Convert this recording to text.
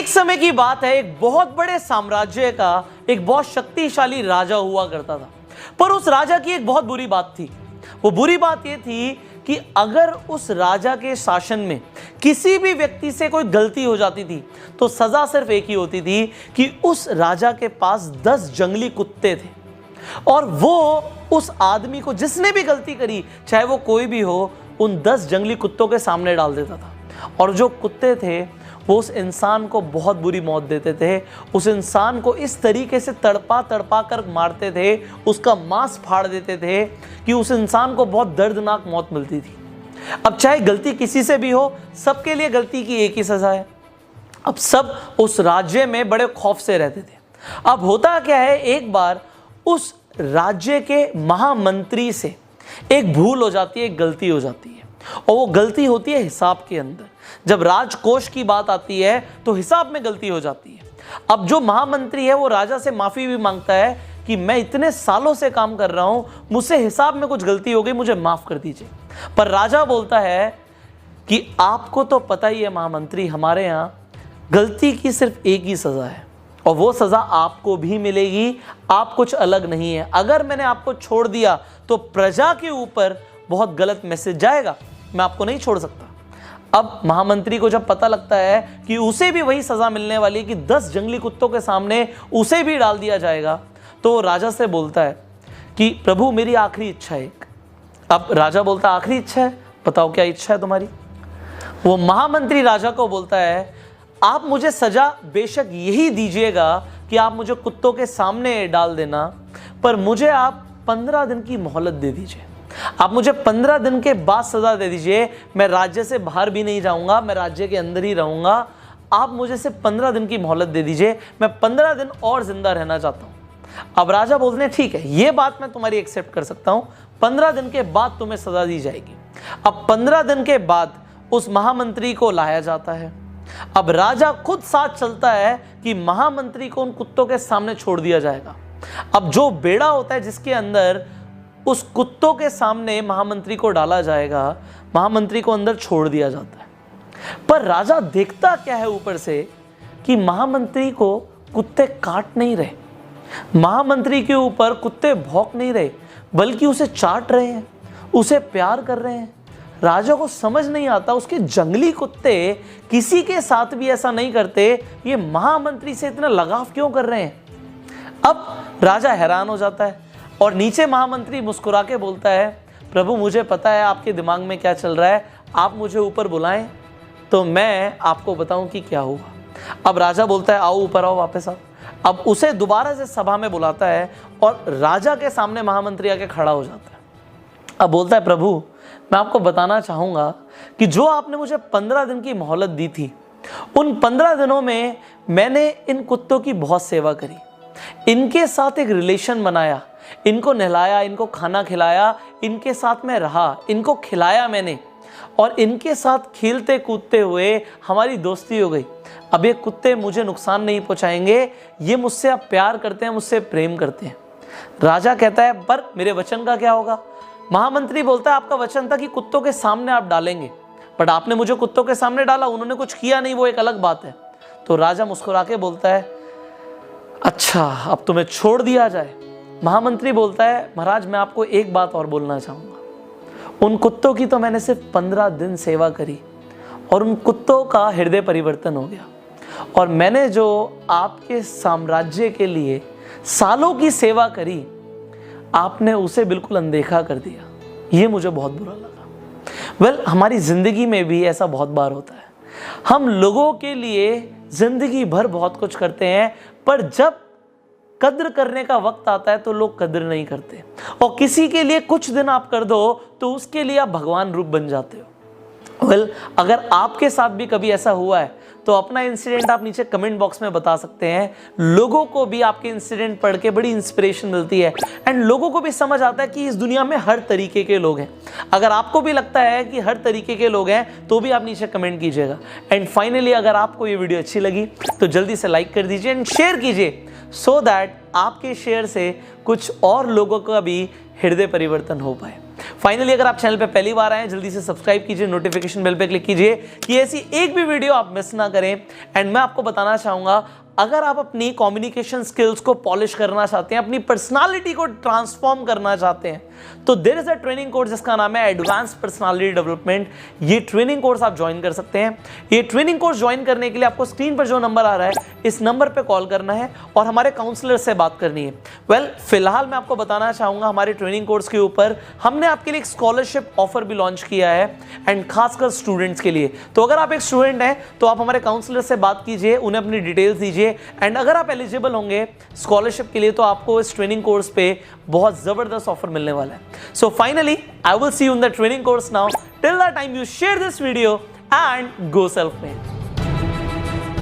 एक समय की बात है, एक बहुत बड़े साम्राज्य का एक बहुत शक्तिशाली राजा हुआ करता था। पर उस राजा की एक बहुत बुरी बात थी। वो बुरी बात ये थी कि अगर उस राजा के शासन में किसी भी व्यक्ति से कोई गलती हो जाती थी तो सजा सिर्फ एक ही होती थी कि उस राजा के पास 10 जंगली कुत्ते थे और वो उस आदमी को जिसने भी गलती करी, चाहे वो कोई भी हो, उन 10 जंगली कुत्तों के सामने डाल देता था। और जो कुत्ते थे वो उस इंसान को बहुत बुरी मौत देते थे। उस इंसान को इस तरीके से तड़पा तड़पा कर मारते थे, उसका मांस फाड़ देते थे कि उस इंसान को बहुत दर्दनाक मौत मिलती थी। अब चाहे गलती किसी से भी हो, सबके लिए गलती की एक ही सजा है। अब सब उस राज्य में बड़े खौफ से रहते थे। अब होता क्या है, एक बार उस राज्य के महामंत्री से एक भूल हो जाती है, एक गलती हो जाती है, और वो गलती होती है हिसाब के अंदर। जब राजकोष की बात आती है तो हिसाब में गलती हो जाती है। अब जो महामंत्री है वो राजा से माफी भी मांगता है कि मैं इतने सालों से काम कर रहा हूं, मुझसे हिसाब में कुछ गलती हो गई, मुझे माफ कर दीजिए। पर राजा बोलता है कि आपको तो पता ही है महामंत्री, हमारे यहां गलती की सिर्फ एक ही सजा है और वो सजा आपको भी मिलेगी, आप कुछ अलग नहीं है। अगर मैंने आपको छोड़ दिया तो प्रजा के ऊपर बहुत गलत मैसेज जाएगा, मैं आपको नहीं छोड़ सकता। अब महामंत्री को जब पता लगता है कि उसे भी वही सजा मिलने वाली है कि 10 जंगली कुत्तों के सामने उसे भी डाल दिया जाएगा, तो राजा से बोलता है कि प्रभु मेरी आखिरी इच्छा है एक। अब राजा बोलता है आखिरी इच्छा है, बताओ क्या इच्छा है तुम्हारी। वो महामंत्री राजा को बोलता है आप मुझे सजा बेशक यही दीजिएगा कि आप मुझे कुत्तों के सामने डाल देना, पर मुझे आप 15 दिन की मोहलत दे दीजिए। आप मुझे 15 दिन के बाद सजा दे दीजिए। मैं राज्य से बाहर भी नहीं जाऊंगा, मैं राज्य के अंदर ही रहूंगा। आप मुझे सिर्फ 15 दिन की मोहलत दे दीजिए, मैं 15 दिन और जिंदा रहना चाहता हूं। अब राजा बोलते हैं ठीक है, ये बात मैं तुम्हारी एक्सेप्ट कर सकता हूं, 15 दिन के बाद तुम्हें सजा दी जाएगी। अब 15 दिन के बाद उस महामंत्री को लाया जाता है। अब राजा खुद साथ चलता है कि महामंत्री को उन कुत्तों के सामने छोड़ दिया जाएगा। अब जो बेड़ा होता है जिसके अंदर उस कुत्तों के सामने महामंत्री को डाला जाएगा, महामंत्री को अंदर छोड़ दिया जाता है। पर राजा देखता क्या है ऊपर से कि महामंत्री को कुत्ते काट नहीं रहे, महामंत्री के ऊपर कुत्ते भौंक नहीं रहे, बल्कि उसे चाट रहे हैं, उसे प्यार कर रहे हैं। राजा को समझ नहीं आता उसके जंगली कुत्ते किसी के साथ भी ऐसा नहीं करते, ये महामंत्री से इतना लगाव क्यों कर रहे हैं। अब राजा हैरान हो जाता है और नीचे महामंत्री मुस्कुरा के बोलता है प्रभु मुझे पता है आपके दिमाग में क्या चल रहा है, आप मुझे ऊपर बुलाएं तो मैं आपको बताऊं कि क्या हुआ। अब राजा बोलता है आओ ऊपर आओ, वापस आओ। अब उसे दोबारा से सभा में बुलाता है और राजा के सामने महामंत्री आके खड़ा हो जाता है। अब बोलता है प्रभु मैं आपको बताना चाहूंगा कि जो आपने मुझे 15 दिन की मोहलत दी थी, उन 15 दिनों में मैंने इन कुत्तों की बहुत सेवा करी, इनके साथ एक रिलेशन बनाया, इनको नहलाया, इनको खाना खिलाया, इनके साथ में रहा, इनको खिलाया मैंने और इनके साथ खेलते कूदते हुए हमारी दोस्ती हो गई। अब ये कुत्ते मुझे नुकसान नहीं पहुंचाएंगे, ये मुझसे अब प्यार करते हैं, मुझसे प्रेम करते हैं। राजा कहता है पर मेरे वचन का क्या होगा। महामंत्री बोलता है आपका वचन था कि कुत्तों के सामने आप डालेंगे, बट आपने मुझे कुत्तों के सामने डाला, उन्होंने कुछ किया नहीं, वो एक अलग बात है। तो राजा मुस्कुरा के बोलता है अच्छा अब तुम्हें छोड़ दिया जाए। महामंत्री बोलता है महाराज मैं आपको एक बात और बोलना चाहूंगा, उन कुत्तों की तो मैंने सिर्फ 15 दिन सेवा करी और उन कुत्तों का हृदय परिवर्तन हो गया, और मैंने जो आपके साम्राज्य के लिए सालों की सेवा करी आपने उसे बिल्कुल अनदेखा कर दिया। ये मुझे बहुत बुरा लगा। हमारी जिंदगी में भी ऐसा बहुत बार होता है, हम लोगों के लिए जिंदगी भर बहुत कुछ करते हैं, पर जब कद्र करने का वक्त आता है तो लोग कद्र नहीं करते, और किसी के लिए कुछ दिन आप कर दो तो उसके लिए आप भगवान रूप बन जाते हो। अगर आपके साथ भी कभी ऐसा हुआ है तो अपना इंसिडेंट आप नीचे कमेंट बॉक्स में बता सकते हैं। लोगों को भी आपके इंसिडेंट पढ़ के बड़ी इंस्पिरेशन मिलती है एंड लोगों को भी समझ आता है कि इस दुनिया में हर तरीके के लोग हैं। अगर आपको भी लगता है कि हर तरीके के लोग हैं तो भी आप नीचे कमेंट कीजिएगा। एंड फाइनली अगर आपको ये वीडियो अच्छी लगी तो जल्दी से लाइक कर दीजिए एंड शेयर कीजिए, सो दैट आपके शेयर से कुछ और लोगों का भी हृदय परिवर्तन हो पाए। फाइनली अगर आप चैनल पे पहली बार आए हैं, जल्दी से सब्सक्राइब कीजिए, नोटिफिकेशन बेल पे क्लिक कीजिए कि ऐसी एक भी वीडियो आप मिस ना करें। एंड मैं आपको बताना चाहूंगा, अगर आप अपनी कम्युनिकेशन स्किल्स को पॉलिश करना चाहते हैं, अपनी पर्सनालिटी को ट्रांसफॉर्म करना चाहते हैं, तो there is a training course जिसका नाम है एडवांस पर्सनालिटी डेवलपमेंट। ये ट्रेनिंग कोर्स आप ज्वाइन कर सकते हैं। ये ट्रेनिंग कोर्स ज्वाइन करने के लिए आपको स्क्रीन पर जो नंबर आ रहा है, इस नंबर पे कॉल करना है और हमारे काउंसलर से बात करनी है। फिलहाल मैं आपको बताना चाहूंगा, हमारे ट्रेनिंग कोर्स के ऊपर हमने आपके लिए एक स्कॉलरशिप ऑफर भी लॉन्च किया है, एंड खासकर स्टूडेंट्स के लिए। तो अगर आप एक स्टूडेंट हैं तो आप हमारे काउंसलर से बात कीजिए, उन्हें अपनी डिटेल्स दीजिए, एंड अगर आप एलिजिबल होंगे स्कॉलरशिप के लिए तो आपको इस ट्रेनिंग कोर्स पे बहुत जबरदस्त ऑफर मिलने वाला है। So finally I will see you in the training course now. Till that time you share this video and go self made.